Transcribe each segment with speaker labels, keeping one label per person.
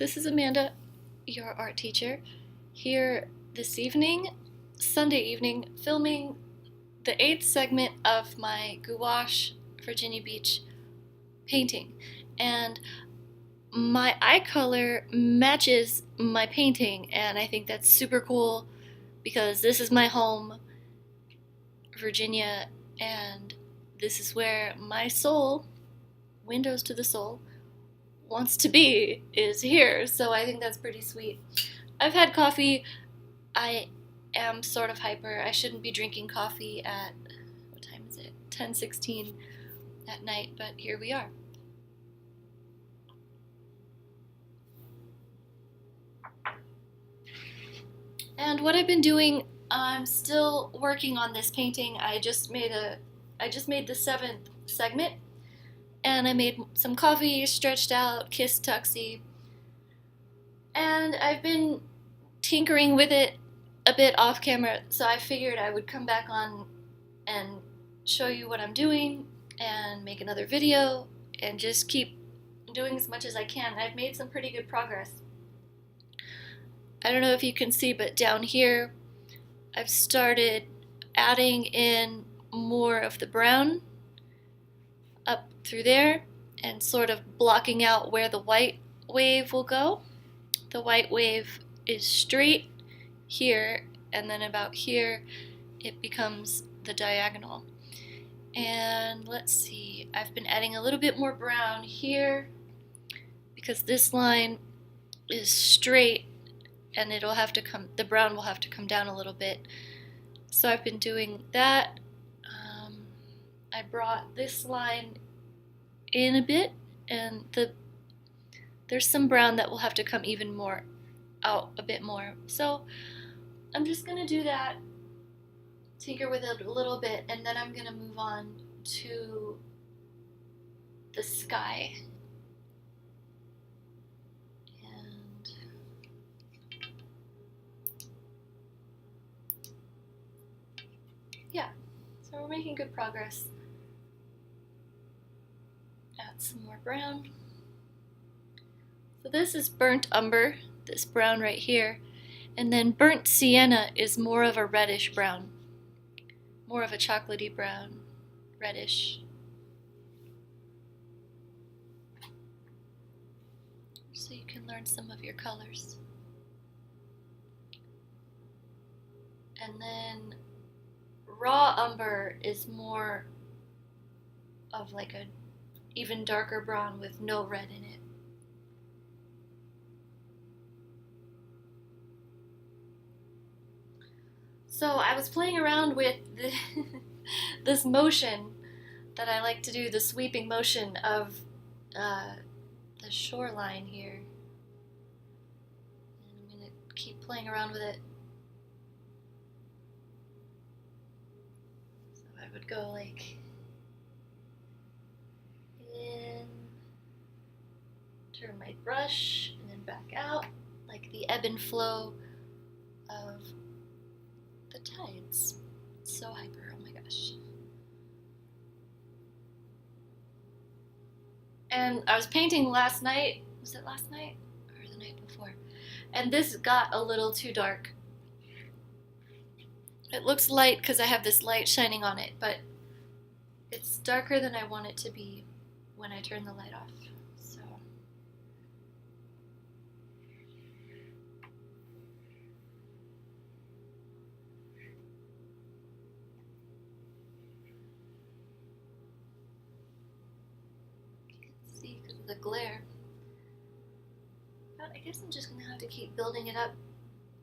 Speaker 1: This is Amanda, your art teacher, here this evening, Sunday evening, filming the 8th segment of my Gouache Virginia Beach painting. And my eye color matches my painting, and I think that's super cool because this is my home, Virginia, and this is where my soul, windows to the soul, wants to be, is here. So I think that's pretty sweet. I've had coffee. I am sort of hyper. I shouldn't be drinking coffee at, what time is it? 10:16 at night, but here we are. And what I've been doing, I'm still working on this painting. I just made the 7th segment, and I made some coffee, stretched out, kissed Tuxie, and I've been tinkering with it a bit off camera, so I figured I would come back on and show you what I'm doing and make another video and just keep doing as much as I can. I've made some pretty good progress. I don't know if you can see, but down here I've started adding in more of the brown up through there and sort of blocking out where the white wave will go. The white wave is straight here, and then about here it becomes the diagonal. And let's see, I've been adding a little bit more brown here because this line is straight and it'll have to come, the brown will have to come down a little bit. So I've been doing that. I brought this line in a bit, and there's some brown that will have to come even more out a bit more. So I'm just gonna do that, tinker with it a little bit, and then I'm gonna move on to the sky. And yeah, so we're making good progress. Add some more brown. So this is burnt umber, this brown right here, and then burnt sienna is more of a reddish brown, more of a chocolatey brown, reddish. So you can learn some of your colors. And then raw umber is more of like a even darker brown with no red in it. So I was playing around with this motion that I like to do, the sweeping motion of the shoreline here. And I'm going to keep playing around with it. So I would go like in, turn my brush, and then back out, like the ebb and flow of the tides. It's so hyper, oh my gosh. And I was painting last night, was it last night or the night before? And this got a little too dark. It looks light because I have this light shining on it, but it's darker than I want it to be when I turn the light off. So see because of the glare. But I guess I'm just gonna have to keep building it up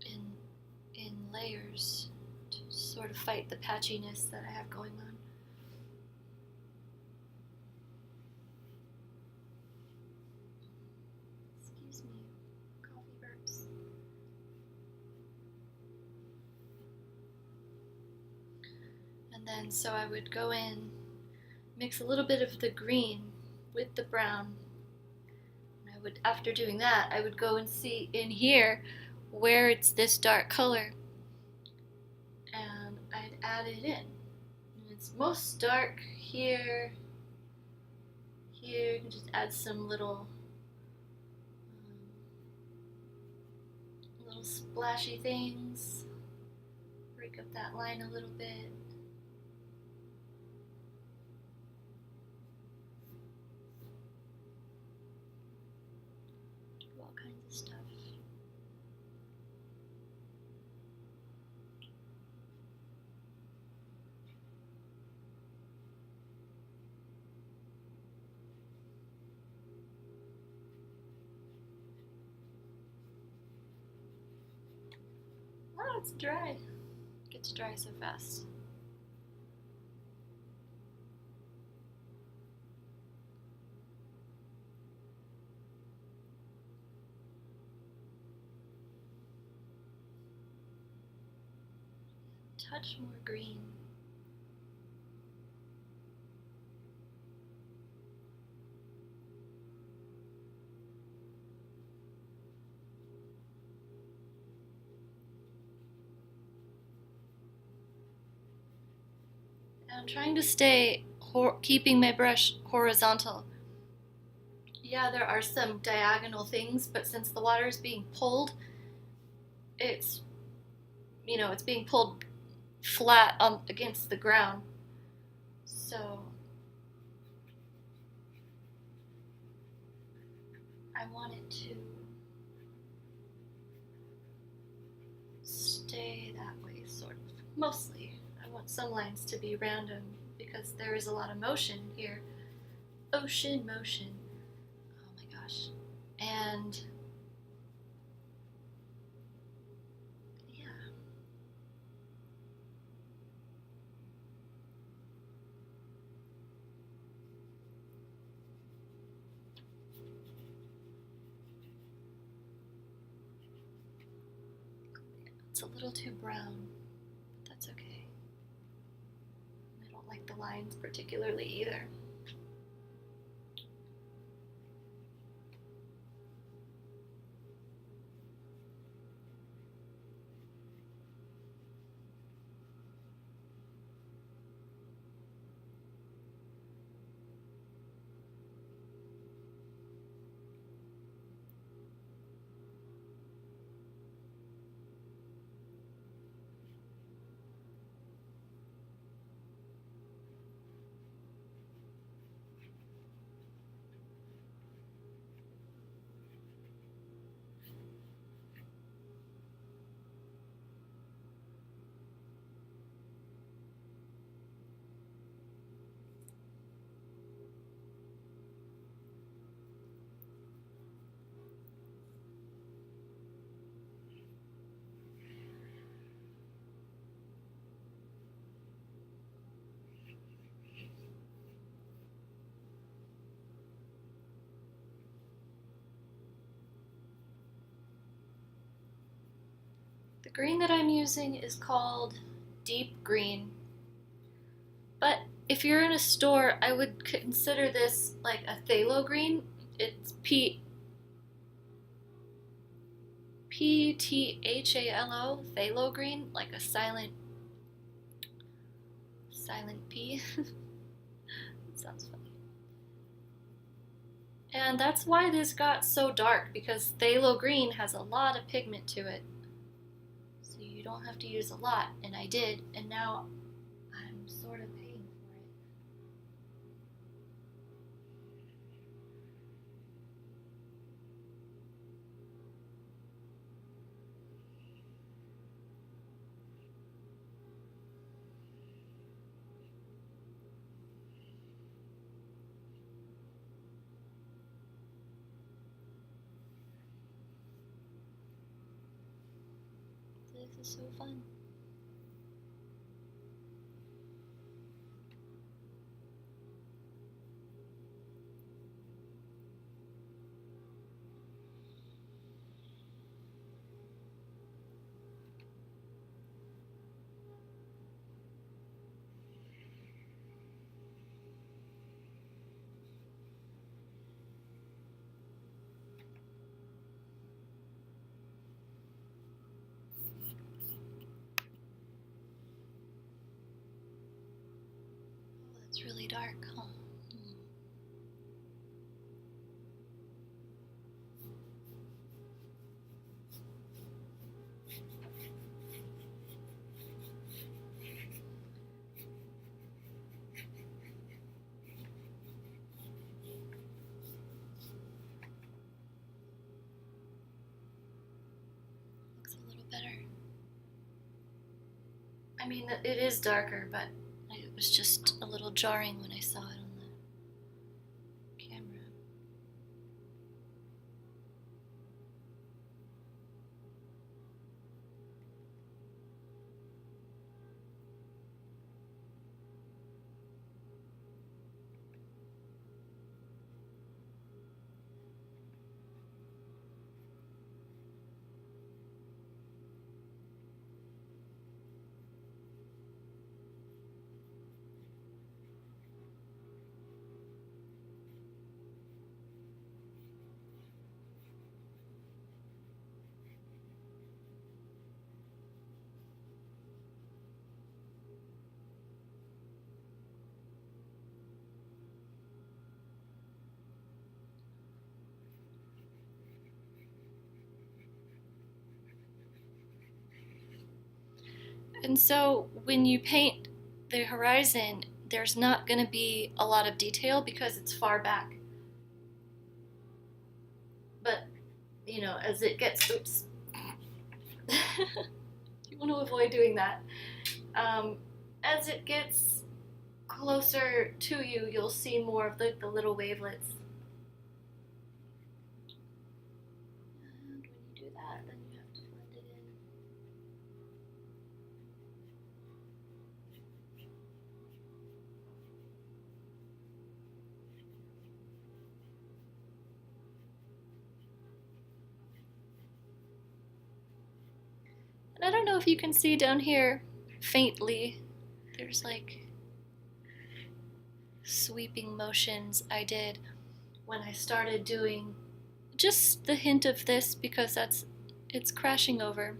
Speaker 1: in layers to sort of fight the patchiness that I have going on. Excuse me, coffee burps. And then so I would go in, mix a little bit of the green with the brown. And I would, after doing that, I would go and see in here where it's this dark color, and I'd add it in. And it's most dark here. Here you can just add some little splashy things. Break up that line a little bit. Do all kinds of stuff. Oh, it's dry. It gets dry so fast. Touch more green. I'm trying to stay keeping my brush horizontal. Yeah, there are some diagonal things, but since the water is being pulled, it's it's being pulled flat against the ground. So I want it to stay that way, sort of. Mostly. I want some lines to be random because there is a lot of motion here. Ocean motion. Oh my gosh. And yeah. It's a little too brown, but that's okay. I don't like the lines particularly either. The green that I'm using is called deep green. But if you're in a store, I would consider this like a phthalo green. It's P-T-H-A-L-O, phthalo green, like a silent P. It sounds funny. And that's why this got so dark, because phthalo green has a lot of pigment to it. So you don't have to use a lot, and I did, and now I'm sort of paying for it. This is so fun. Oh, that's really dark, huh? looks a little better. I mean, it is darker, but it was just a little jarring when I saw it on the camera. And so when you paint the horizon, there's not going to be a lot of detail because it's far back. But, you know, as it gets, oops, you want to avoid doing that. As it gets closer to you, you'll see more of the little wavelets. And when you do that, then you have to blend it in. And I don't know if you can see down here faintly, there's like sweeping motions I did when I started doing just the hint of this because it's crashing over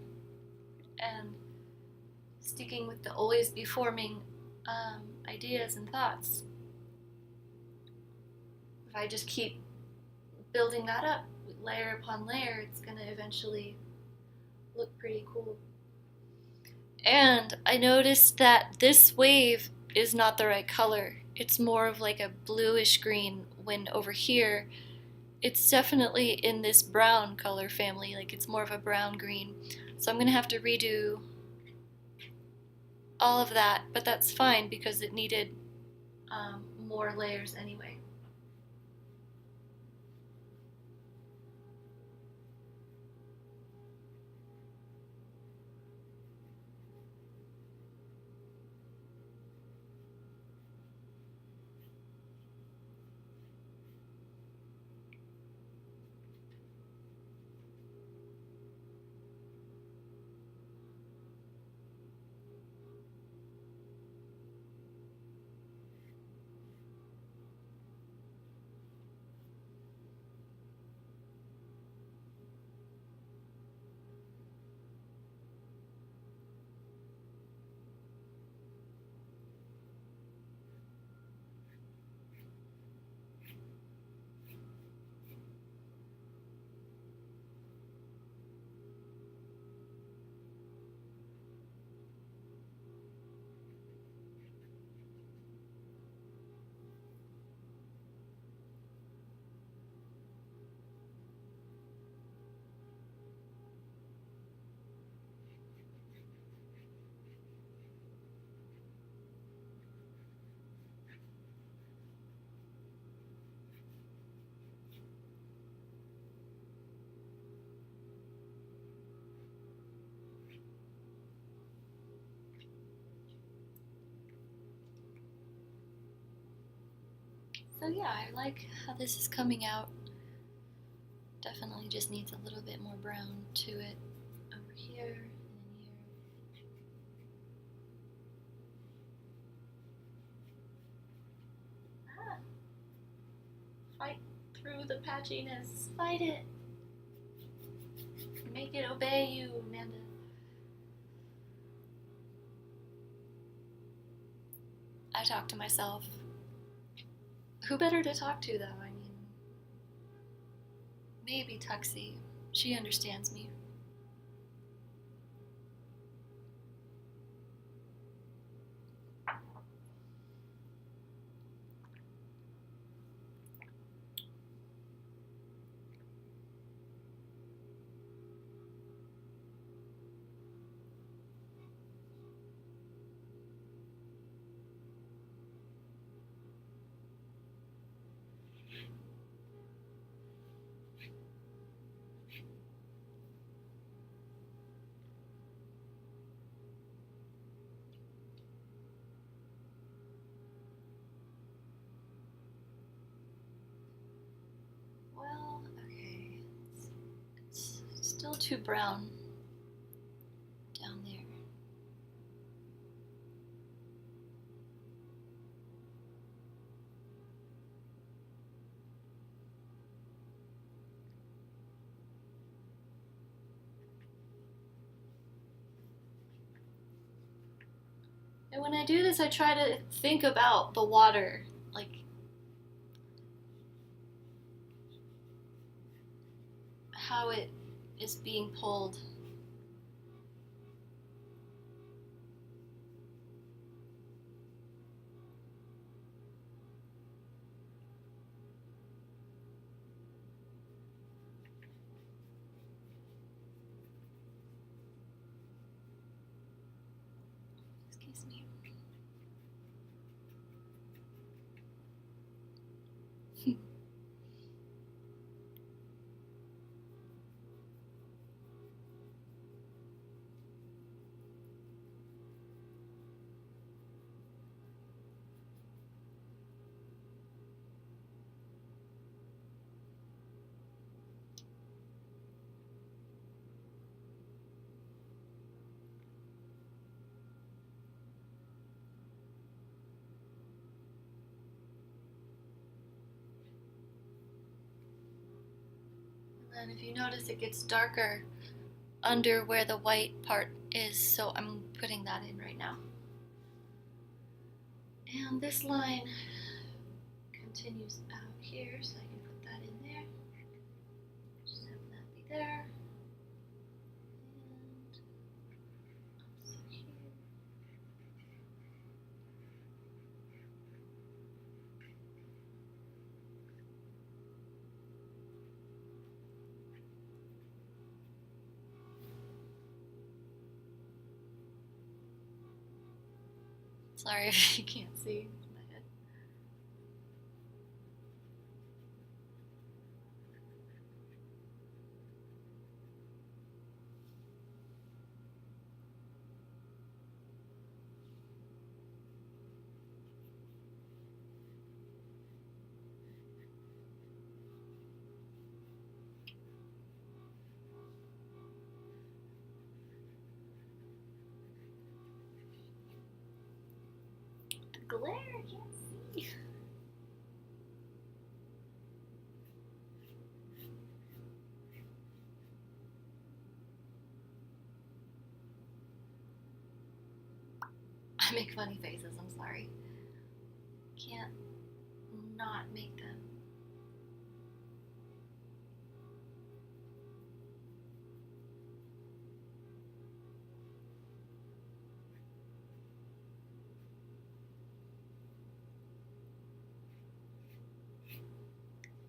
Speaker 1: and sticking with the always be forming ideas and thoughts. If I just keep building that up layer upon layer, it's going to eventually look pretty cool. And I noticed that this wave is not the right color. It's more of like a bluish green, when over here it's definitely in this brown color family, like it's more of a brown green. So I'm gonna have to redo all of that, but that's fine because it needed more layers anyway. So yeah, I like how this is coming out. Definitely just needs a little bit more brown to it over here and in here. Ah, fight through the patchiness. Fight it. Make it obey you, Amanda. I talk to myself. Who better to talk to, though? I mean, maybe Tuxie. She understands me. still too brown down there. And when I do this, I try to think about the water, like how it is being pulled. Excuse me. And if you notice, it gets darker under where the white part is, so I'm putting that in right now. And this line continues out here, so I can put that in there. Just have that be there. And also here. Sorry if you can't see my head. The glare, I can't see. I make funny faces, I'm sorry. Can't not make them.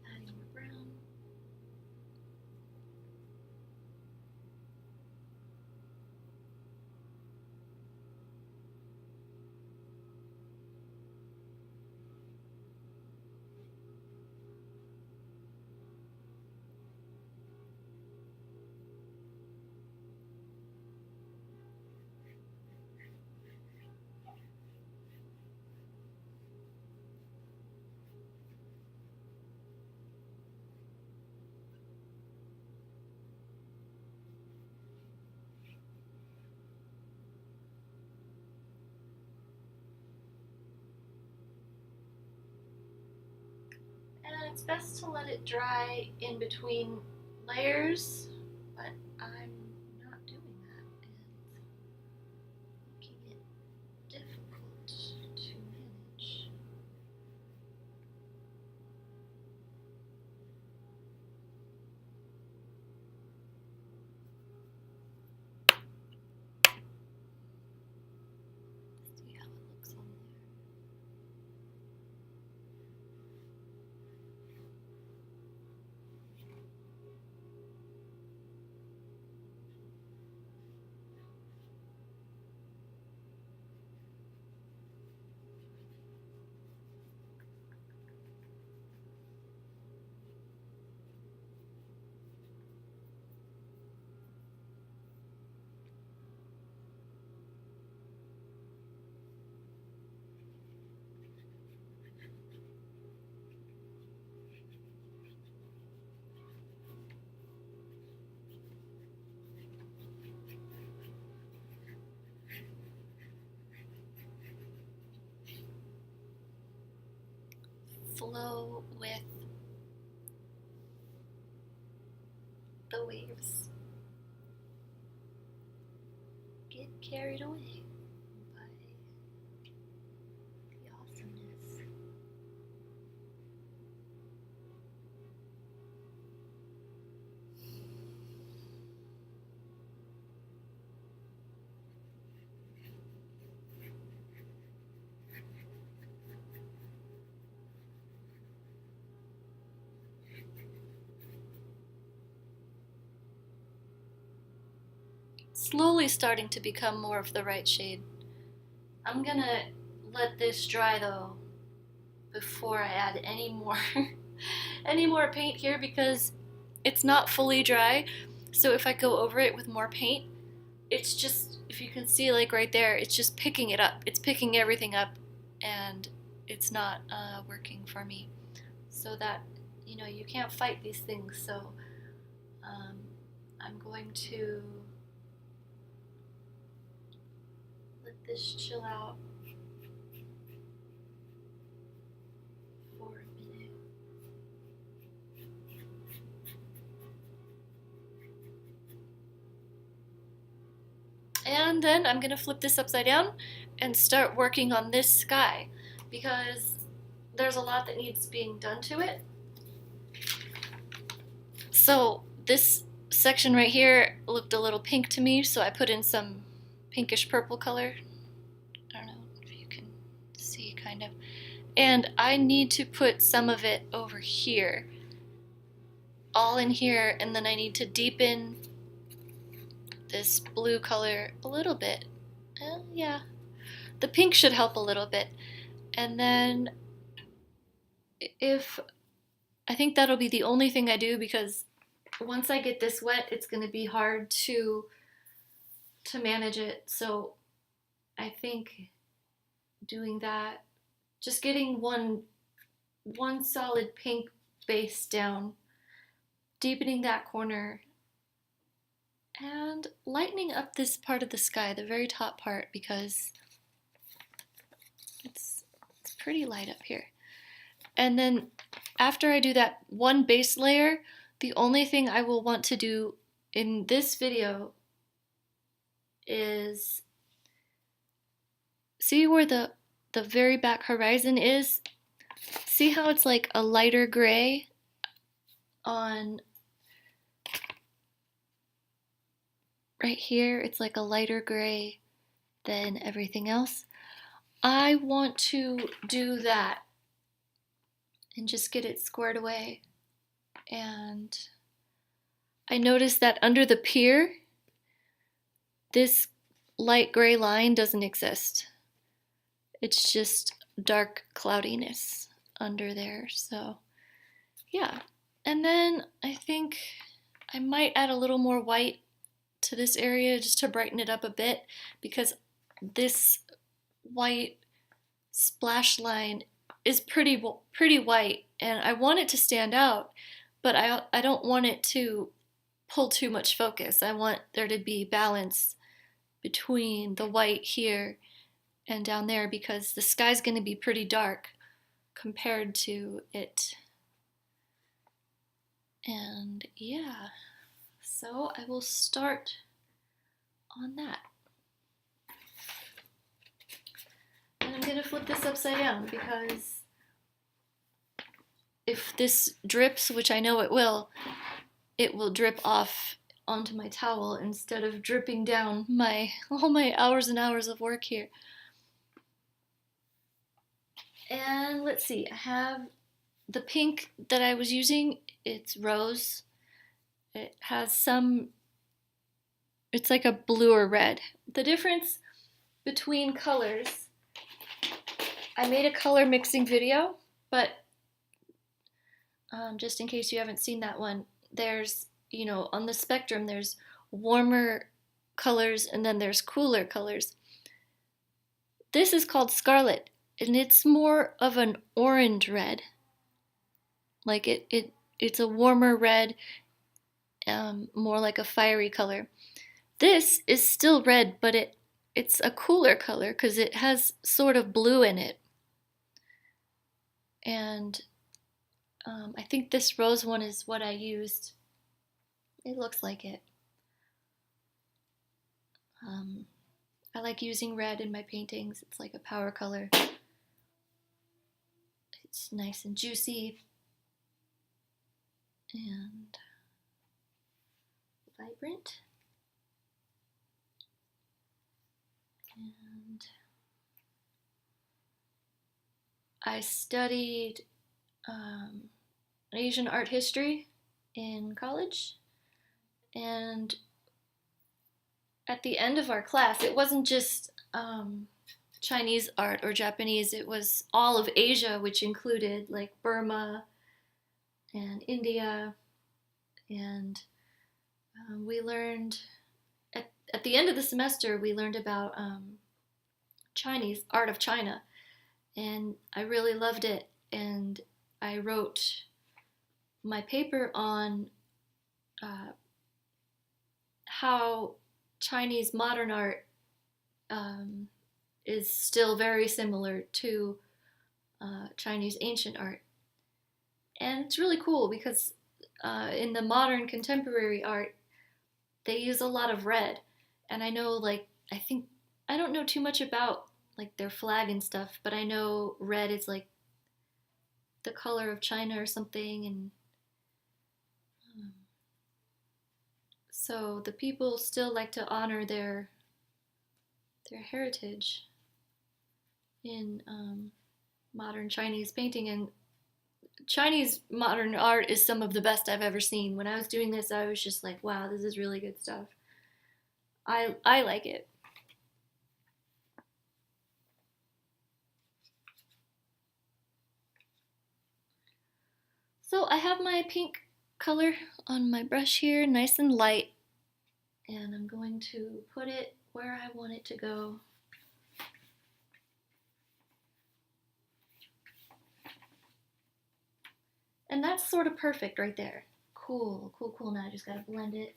Speaker 1: Adding more brown. And it's best to let it dry in between layers, but I'm not doing that, and making it difficult to manage. See how it looks on there. flow with the waves. Get carried away by the awesomeness. Slowly starting to become more of the right shade. I'm gonna let this dry though before I add any more any more paint here, because it's not fully dry. So if I go over it with more paint, it's just, if you can see like right there, it's just picking it up. It's picking everything up, and it's not working for me. So that, you know, you can't fight these things. So I'm going to let this chill out for a minute. And then I'm gonna flip this upside down and start working on this sky, because there's a lot that needs being done to it. So this section right here looked a little pink to me, so I put in some pinkish purple color. I don't know if you can see, kind of. And I need to put some of it over here, all in here, and then I need to deepen this blue color a little bit. Yeah, the pink should help a little bit. And then I think that'll be the only thing I do, because once I get this wet, it's going to be hard to manage it. So I think doing that, just getting one solid pink base down, deepening that corner, and lightening up this part of the sky, the very top part, because it's pretty light up here. And then after I do that one base layer, the only thing I will want to do in this video is, see where the very back horizon is? See how it's like a lighter gray on right here? It's like a lighter gray than everything else. I want to do that and just get it squared away. And I noticed that under the pier, this light gray line doesn't exist. It's just dark cloudiness under there. So yeah. And then I think I might add a little more white to this area just to brighten it up a bit, because this white splash line is pretty white, and I want it to stand out, but I don't want it to pull too much focus. I want there to be balance between the white here and down there, because the sky's going to be pretty dark compared to it. And yeah, so I will start on that. And I'm going to flip this upside down, because if this drips, which I know it will drip off onto my towel instead of dripping down all my hours and hours of work here. And let's see, I have the pink that I was using. It's rose. It has it's like a blue or red. The difference between colors, I made a color mixing video, but just in case you haven't seen that one, there's, you know, on the spectrum, there's warmer colors and then there's cooler colors. This is called scarlet, and it's more of an orange red. Like it's a warmer red, more like a fiery color. This is still red, but it's a cooler color because it has sort of blue in it. And I think this rose one is what I used. It looks like it. Um, I like using red in my paintings. It's like a power color. It's nice and juicy and vibrant. And I studied Asian art history in college, and at the end of our class, it wasn't just Chinese art or Japanese, it was all of Asia, which included like Burma and India. And we learned, at the end of the semester, we learned about Chinese, art of China. And I really loved it. And I wrote my paper on uh, how Chinese modern art um, is still very similar to Chinese ancient art. And it's really cool because in the modern contemporary art, they use a lot of red. And I know, like, I think, I don't know too much about like their flag and stuff, but I know red is like the color of China or something. And um, so the people still like to honor their heritage in modern Chinese painting. And Chinese modern art is some of the best I've ever seen. When I was doing this, I was just like, wow, this is really good stuff. I like it. So I have my pink color on my brush here, nice and light, and I'm going to put it where I want it to go. And that's sort of perfect right there. Cool, cool, cool. Now I just gotta blend it.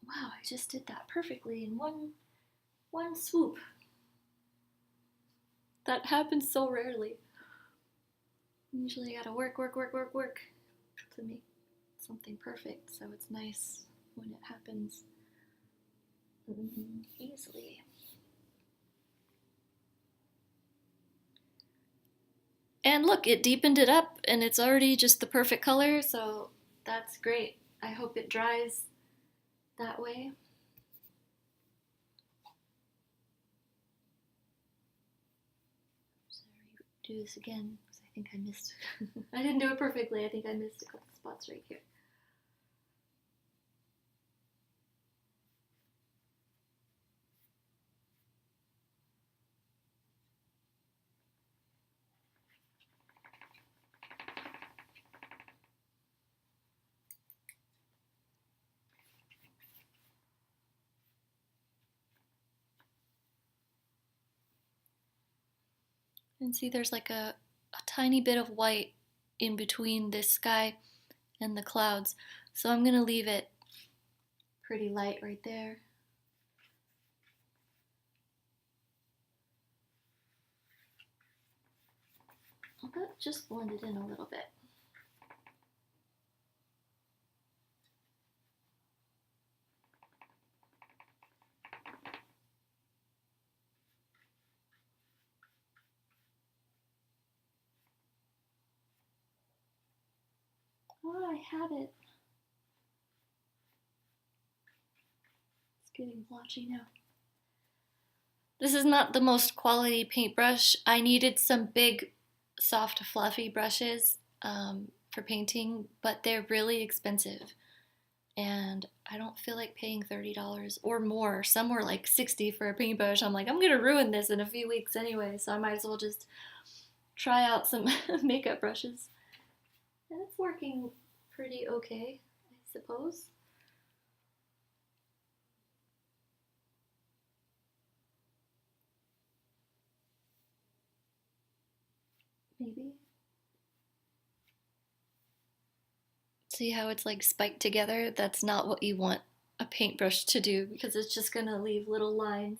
Speaker 1: Wow, I just did that perfectly in one swoop. That happens so rarely. Usually I gotta work, work, work, work, work to make something perfect. So it's nice when it happens easily. And look, it deepened it up and it's already just the perfect color, so that's great. I hope it dries that way. Sorry, do this again because I think I missed. I didn't do it perfectly. I think I missed a couple spots right here. And see, there's like a tiny bit of white in between this sky and the clouds. So I'm gonna leave it pretty light right there. I'll just blend it in a little bit. Oh, I had it. It's getting blotchy now. This is not the most quality paintbrush. I needed some big, soft, fluffy brushes for painting, but they're really expensive. And I don't feel like paying $30 or more. Some were like 60 for a paintbrush. I'm like, I'm gonna ruin this in a few weeks anyway, so I might as well just try out some makeup brushes. And it's working pretty okay, I suppose. Maybe. See how it's like spiked together? That's not what you want a paintbrush to do because it's just gonna leave little lines.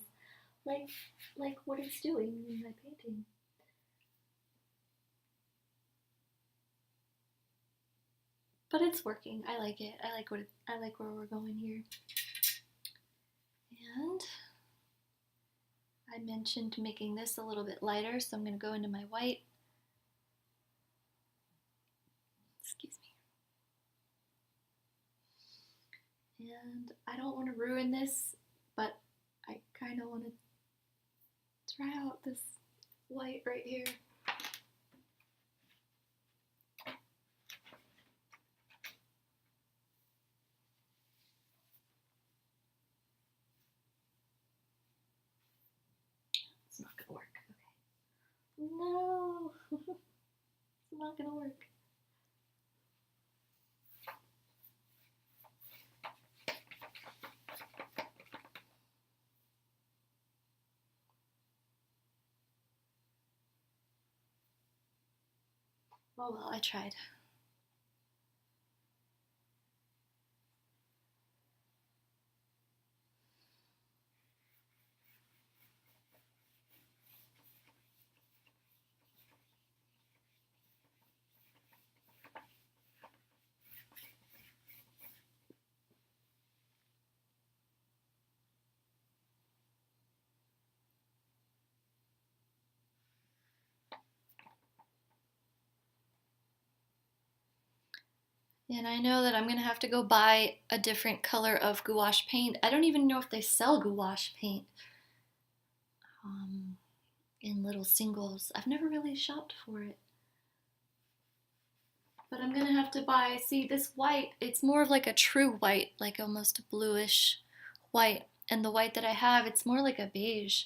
Speaker 1: like like what it's doing in my painting. But it's working. I like it. I like where we're going here. And I mentioned making this a little bit lighter, so I'm going to go into my white. Excuse me. And I don't want to ruin this, but I kind of want to try out this white right here. It's not going to work. Okay. No! It's not going to work. Oh well, I tried. And I know that I'm going to have to go buy a different color of gouache paint. I don't even know if they sell gouache paint um, in little singles. I've never really shopped for it. But I'm going to have to buy, see this white, it's more of like a true white, like almost a bluish white. And the white that I have, it's more like a beige.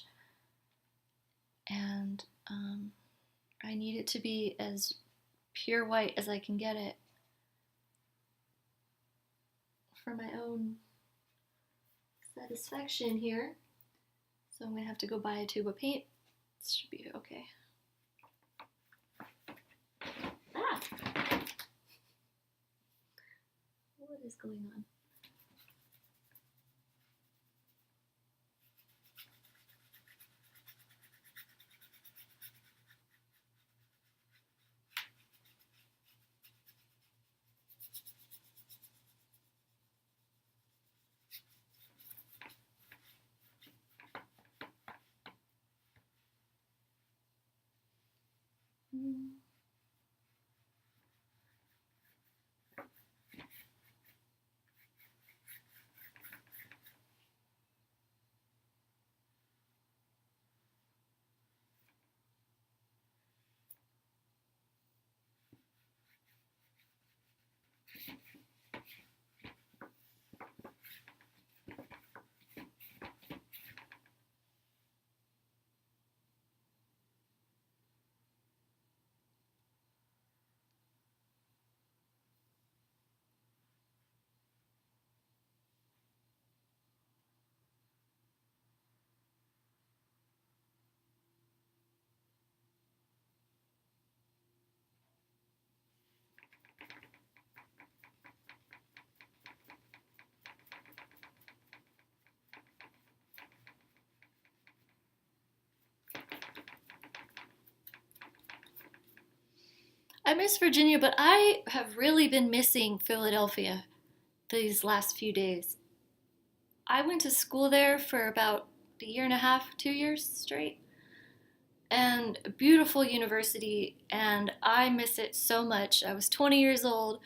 Speaker 1: And I need it to be as pure white as I can get it for my own satisfaction here. So I'm gonna have to go buy a tube of paint. This should be okay. Ah! What is going on? Mm. I miss Virginia, but I have really been missing Philadelphia these last few days. I went to school there for about a year and a half, 2 years straight, and a beautiful university, and I miss it so much. I was 20 years old,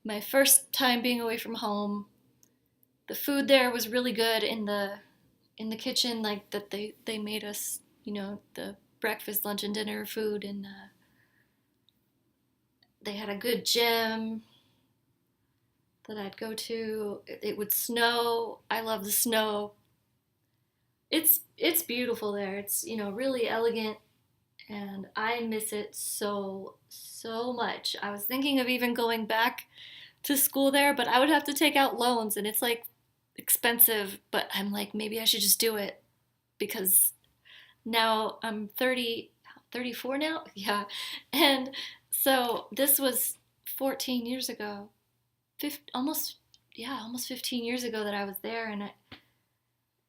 Speaker 1: my first time being away from home. The food there was really good in the kitchen, like that they made us, the breakfast, lunch, and dinner food, and they had a good gym that I'd go to. It would snow. I love the snow. It's beautiful there. It's really elegant, and I miss it so much. I was thinking of even going back to school there, but I would have to take out loans, and it's like expensive. But I'm like, maybe I should just do it because now I'm 30, 34 now. Yeah, and so this was 14 years ago, 15, almost 15 years ago that I was there, and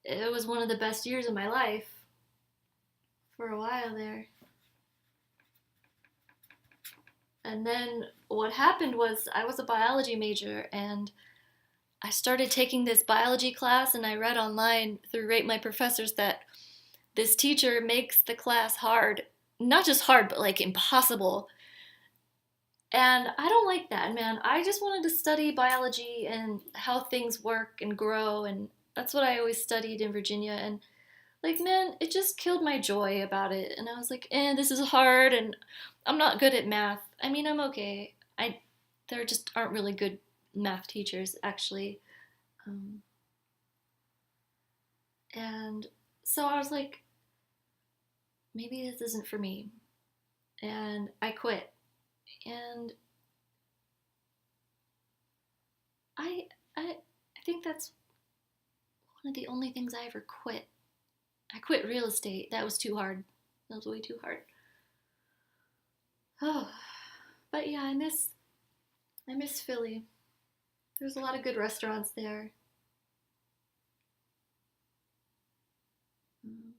Speaker 1: it was one of the best years of my life for a while there. And then what happened was I was a biology major and I started taking this biology class, and I read online through Rate My Professors that this teacher makes the class hard. Not just hard, but like impossible. And I don't like that, man. I just wanted to study biology and how things work and grow, and that's what I always studied in Virginia. And like, man, it just killed my joy about it. And I was like, this is hard, and I'm not good at math. I mean, I'm okay. There just aren't really good math teachers, actually. Um, and so I was like, maybe this isn't for me. And I quit. And I, I, I think that's one of the only things I ever quit. I quit real estate. That was too hard. That was way too hard. Oh, but yeah, I miss Philly. There's a lot of good restaurants there. Mm.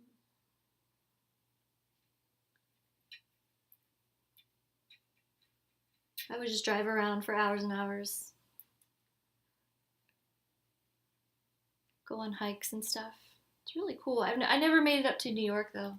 Speaker 1: I would just drive around for hours and hours, go on hikes and stuff. It's really cool. I never made it up to New York though.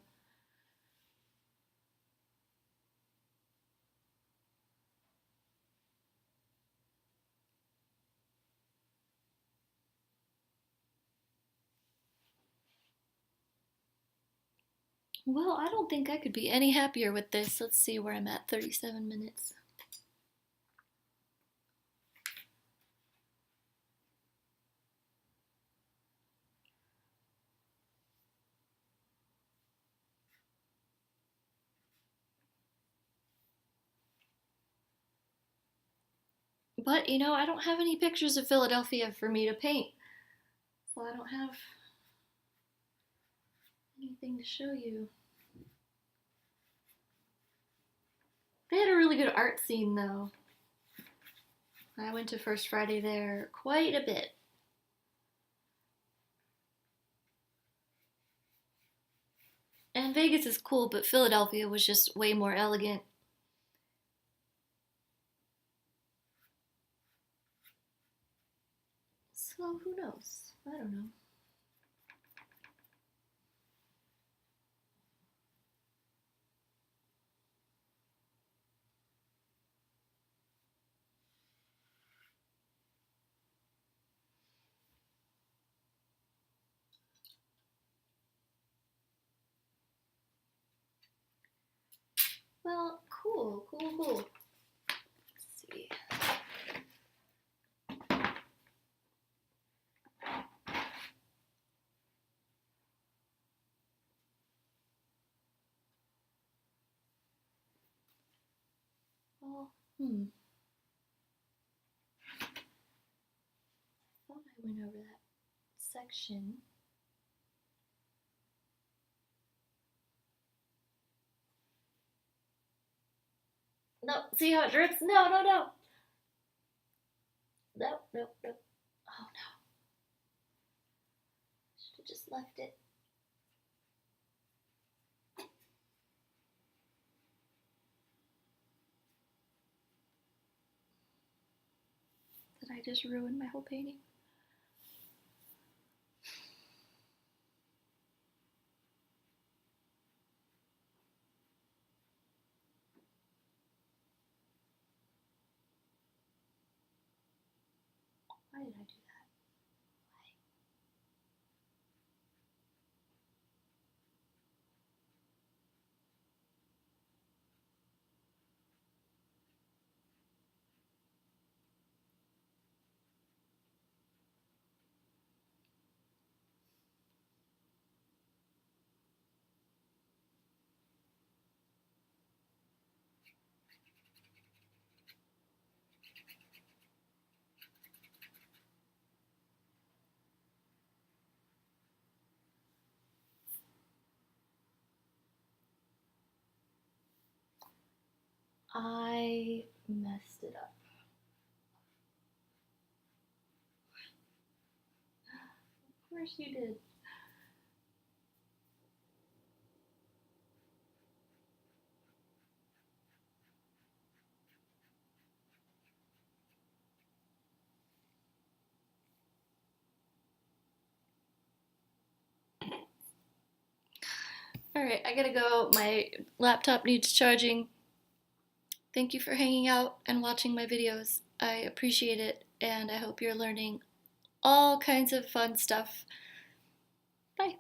Speaker 1: Well, I don't think I could be any happier with this. Let's see where I'm at. 37 minutes. But, I don't have any pictures of Philadelphia for me to paint. So I don't have anything to show you. They had a really good art scene, though. I went to First Friday there quite a bit. And Vegas is cool, but Philadelphia was just way more elegant. So who knows? I don't know. Well, cool, cool, cool. Let's see. Well, I thought I went over that section. No, see how it drips? No, no, no. No, no, no. Oh no. Should have just left it. Did I just ruin my whole painting? Why did I do that? I messed it up. Of course you did. Alright, I gotta go. My laptop needs charging. Thank you for hanging out and watching my videos. I appreciate it, and I hope you're learning all kinds of fun stuff. Bye.